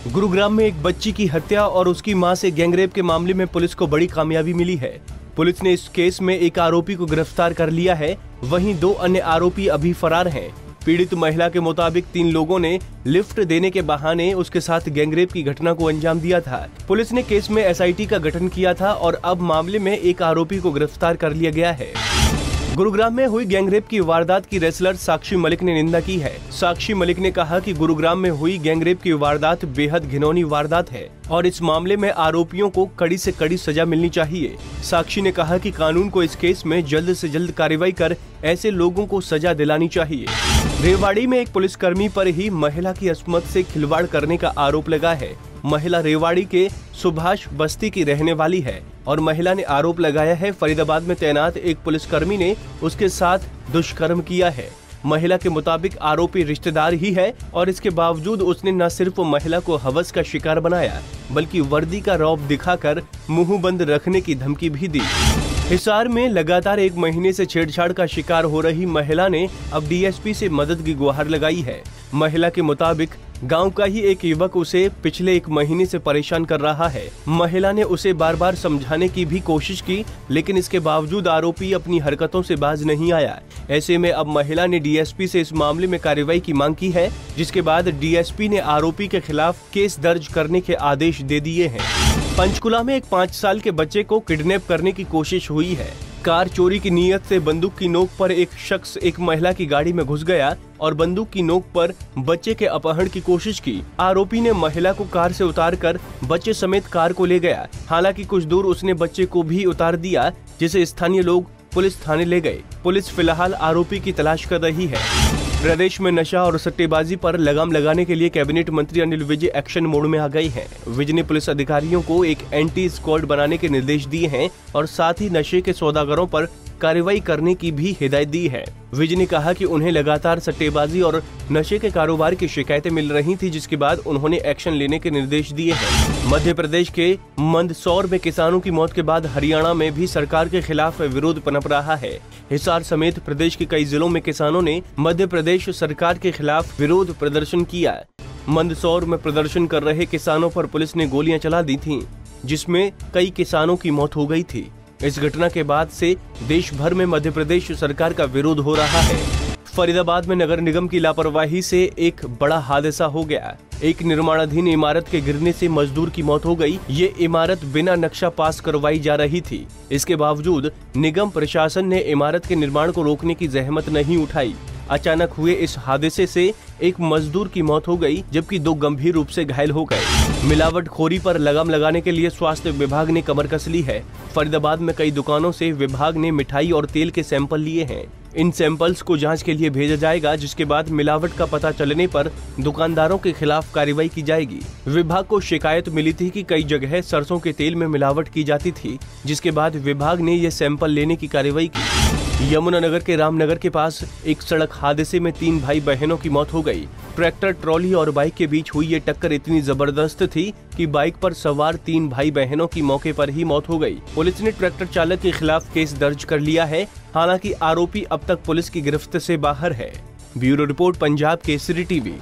गुरुग्राम में एक बच्ची की हत्या और उसकी मां से गैंगरेप के मामले में पुलिस को बड़ी कामयाबी मिली है। पुलिस ने इस केस में एक आरोपी को गिरफ्तार कर लिया है, वहीं 2 अन्य आरोपी अभी फरार हैं। पीड़ित महिला के मुताबिक 3 लोगों ने लिफ्ट देने के बहाने उसके साथ गैंगरेप की घटना को अंजाम दिया था। पुलिस ने केस में एसआईटी का गठन किया था और अब मामले में एक आरोपी को गिरफ्तार कर लिया गया है। गुरुग्राम में हुई गैंगरेप की वारदात की रेसलर साक्षी मलिक ने निंदा की है। साक्षी मलिक ने कहा कि गुरुग्राम में हुई गैंगरेप की वारदात बेहद घिनौनी वारदात है और इस मामले में आरोपियों को कड़ी से कड़ी सजा मिलनी चाहिए। साक्षी ने कहा कि कानून को इस केस में जल्द से जल्द कार्रवाई कर ऐसे लोगों को सजा दिलानी चाहिए। रेवाड़ी में एक पुलिसकर्मी पर ही महिला की अस्मत से खिलवाड़ करने का आरोप लगा है। महिला रेवाड़ी के सुभाष बस्ती की रहने वाली है और महिला ने आरोप लगाया है फरीदाबाद में तैनात एक पुलिसकर्मी ने उसके साथ दुष्कर्म किया है। महिला के मुताबिक आरोपी रिश्तेदार ही है और इसके बावजूद उसने न सिर्फ महिला को हवस का शिकार बनाया बल्कि वर्दी का रौब दिखाकर मुंह बंद रखने की धमकी भी दी। हिसार में लगातार 1 महीने से छेड़छाड़ का शिकार हो रही महिला ने अब डीएसपी से मदद की गुहार लगाई है। महिला के मुताबिक गांव का ही एक युवक उसे पिछले 1 महीने से परेशान कर रहा है। महिला ने उसे बार बार समझाने की भी कोशिश की, लेकिन इसके बावजूद आरोपी अपनी हरकतों से बाज नहीं आया। ऐसे में अब महिला ने डीएसपी से इस मामले में कार्रवाई की मांग की है, जिसके बाद डीएसपी ने आरोपी के खिलाफ केस दर्ज करने के आदेश दे दिए हैं। पंचकुला में एक 5 साल के बच्चे को किडनैप करने की कोशिश हुई है। कार चोरी की नीयत से बंदूक की नोक पर एक शख्स एक महिला की गाड़ी में घुस गया और बंदूक की नोक पर बच्चे के अपहरण की कोशिश की। आरोपी ने महिला को कार से उतारकर बच्चे समेत कार को ले गया। हालांकि कुछ दूर उसने बच्चे को भी उतार दिया, जिसे स्थानीय लोग पुलिस थाने ले गए। पुलिस फिलहाल आरोपी की तलाश कर रही है। प्रदेश में नशा और सट्टेबाजी पर लगाम लगाने के लिए कैबिनेट मंत्री अनिल विज एक्शन मोड में आ गई हैं। विज ने पुलिस अधिकारियों को एक एंटी स्क्वाड बनाने के निर्देश दिए हैं और साथ ही नशे के सौदागरों पर कार्रवाई करने की भी हिदायत दी है। विज ने कहा कि उन्हें लगातार सट्टेबाजी और नशे के कारोबार की शिकायतें मिल रही थी, जिसके बाद उन्होंने एक्शन लेने के निर्देश दिए हैं। मध्य प्रदेश के मंदसौर में किसानों की मौत के बाद हरियाणा में भी सरकार के खिलाफ विरोध पनप रहा है। हिसार समेत प्रदेश के कई जिलों में किसानों ने मध्य प्रदेश सरकार के खिलाफ विरोध प्रदर्शन किया। मंदसौर में प्रदर्शन कर रहे किसानों पर पुलिस ने गोलियां चला दी थीं, जिसमें कई किसानों की मौत हो गई थी। इस घटना के बाद से देश भर में मध्य प्रदेश सरकार का विरोध हो रहा है। फरीदाबाद में नगर निगम की लापरवाही से एक बड़ा हादसा हो गया। एक निर्माणाधीन इमारत के गिरने से मजदूर की मौत हो गई। ये इमारत बिना नक्शा पास करवाई जा रही थी। इसके बावजूद निगम प्रशासन ने इमारत के निर्माण को रोकने की जहमत नहीं उठाई। अचानक हुए इस हादसे से एक मजदूर की मौत हो गई, जबकि 2 गंभीर रूप से घायल हो गए। मिलावटखोरी पर लगाम लगाने के लिए स्वास्थ्य विभाग ने कमर कस ली है। फरीदाबाद में कई दुकानों से विभाग ने मिठाई और तेल के सैंपल लिए हैं। इन सैंपल्स को जांच के लिए भेजा जाएगा, जिसके बाद मिलावट का पता चलने पर दुकानदारों के खिलाफ कार्रवाई की जाएगी। विभाग को शिकायत मिली थी कि कई जगह सरसों के तेल में मिलावट की जाती थी, जिसके बाद विभाग ने ये सैंपल लेने की कार्रवाई की। यमुनानगर के रामनगर के पास एक सड़क हादसे में 3 भाई बहनों की मौत हो गई। ट्रैक्टर ट्रॉली और बाइक के बीच हुई ये टक्कर इतनी जबरदस्त थी कि बाइक पर सवार 3 भाई बहनों की मौके पर ही मौत हो गई। पुलिस ने ट्रैक्टर चालक के खिलाफ केस दर्ज कर लिया है। हालांकि आरोपी अब तक पुलिस की गिरफ्त से बाहर है। Bureau report, Punjab Kesari TV.